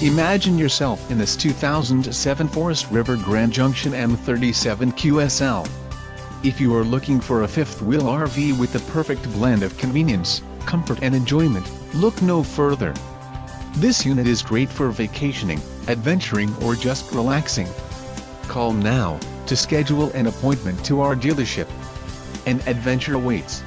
Imagine yourself in this 2007 Forest River Grand Junction M-37QSL. If you are looking for a fifth-wheel RV with the perfect blend of convenience, comfort and enjoyment, look no further. This unit is great for vacationing, adventuring or just relaxing. Call now to schedule an appointment to our dealership. An adventure awaits.